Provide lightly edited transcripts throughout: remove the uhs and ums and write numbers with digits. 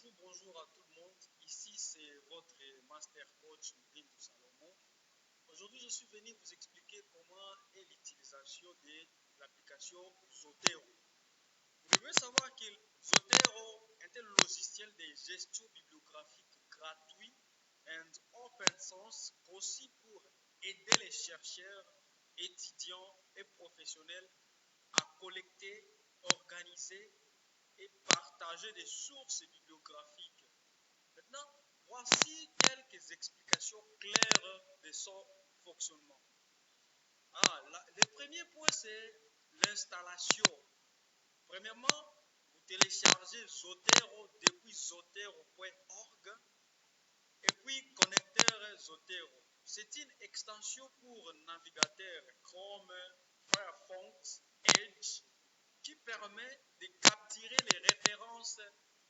Bonjour à tout le monde. Ici, c'est votre master coach Bill Salomon. Aujourd'hui, je suis venu vous expliquer comment est l'utilisation de l'application Zotero. Vous devez savoir que Zotero est un logiciel de gestion bibliographique gratuit et open source conçu pour aider les chercheurs, étudiants et professionnels à collecter, organiser et partager des sources bibliographiques. Maintenant, voici quelques explications claires de son fonctionnement. Le premier point, c'est l'installation. Premièrement, vous téléchargez Zotero depuis zotero.org et puis connecteur Zotero. C'est une extension pour navigateur Chrome, Firefox, Edge qui permet de capturer les références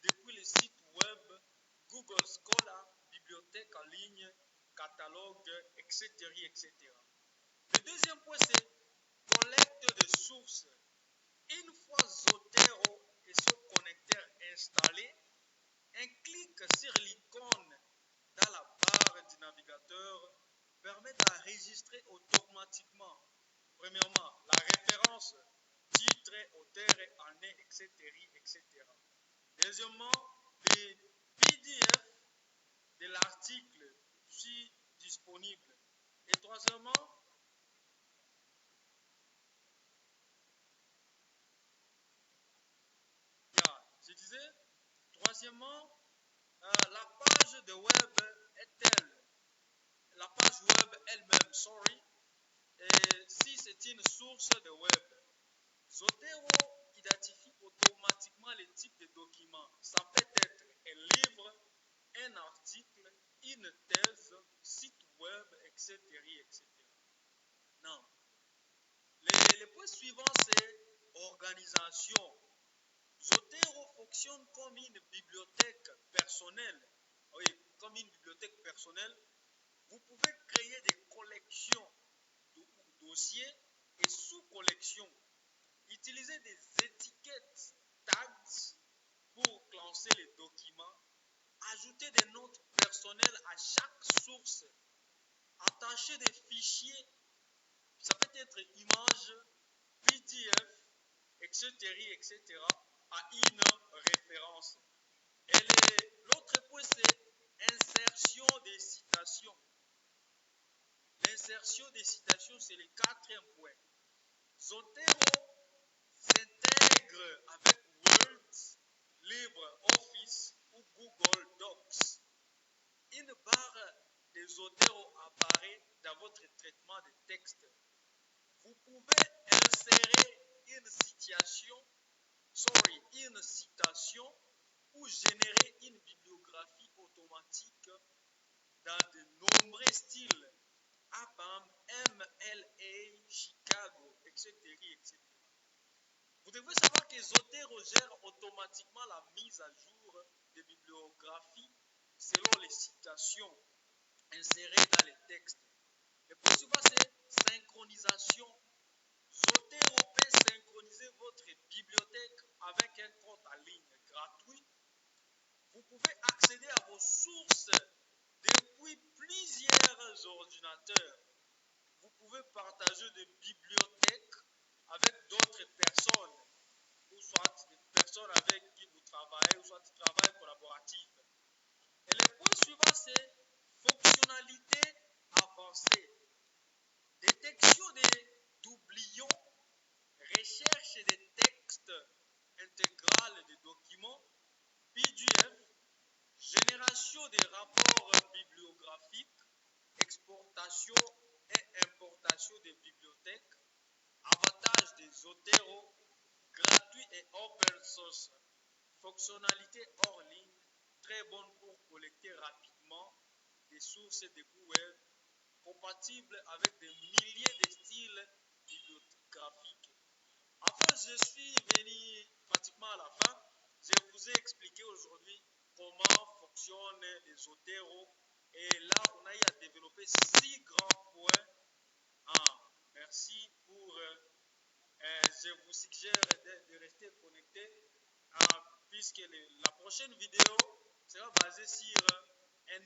depuis le site web, Google Scholar, bibliothèque en ligne, catalogue, etc., etc. Le deuxième point, c'est collecte de sources. Une fois Zotero et son connecteur installé, un clic sur l'icône dans la barre du navigateur permet d'enregistrer automatiquement, premièrement, la référence, titre, auteur, année, etc., etc. Deuxièmement, les PDF de l'article si disponible. Et troisièmement, je disais, troisièmement, la page de web est-elle, la page web elle-même, et si c'est une source de web. Zotero identifie automatiquement les types de documents. Ça peut être un livre, un article, une thèse, site web, etc., etc. Non. Le point suivant, c'est organisation. Zotero fonctionne comme une bibliothèque personnelle. Oui, comme une bibliothèque personnelle. Vous pouvez créer des collections de dossiers et sous-collections. Utilisez des étiquettes, tags pour classer les documents. Ajoutez des notes personnelles à chaque source. Attachez des fichiers, ça peut être images, PDF, etc., etc., à une référence. Et l'autre point, c'est insertion des citations. L'insertion des citations, c'est le quatrième point. Zotero s'intègre avec Word, LibreOffice ou Google Docs. Une barre de Zotero apparaît dans votre traitement de texte. Vous pouvez insérer une citation ou générer une bibliographie automatique dans de nombreux styles, ABAM, MLA, Chicago, etc., etc. Vous devez savoir que Zotero gère automatiquement la mise à jour des bibliographies selon les citations insérées dans les textes. Le point suivant, c'est synchronisation. Zotero peut synchroniser votre bibliothèque avec un compte en ligne gratuit. Vous pouvez accéder à vos sources depuis plusieurs ordinateurs. Vous pouvez partager des bibliothèques avec d'autres personnes, ou soit des personnes avec qui vous travaillez, ou soit du travail collaboratif. Et le point suivant, c'est fonctionnalité avancée. Détection des doublions, recherche des textes intégrales des documents, PDF, génération des rapports bibliographiques, exportation et importation des bibliothèques, avantages des Zotero, gratuit et open source, fonctionnalité hors ligne, très bonne pour collecter rapidement des sources de web, compatible avec des milliers de styles bibliographiques. Enfin, je suis venu pratiquement à la fin. Je vous ai expliqué aujourd'hui comment fonctionne les Zotero. Et là, on a eu à développer 6 grands points. Merci pour. Je vous suggère de rester connecté. puisque la prochaine vidéo sera basée sur un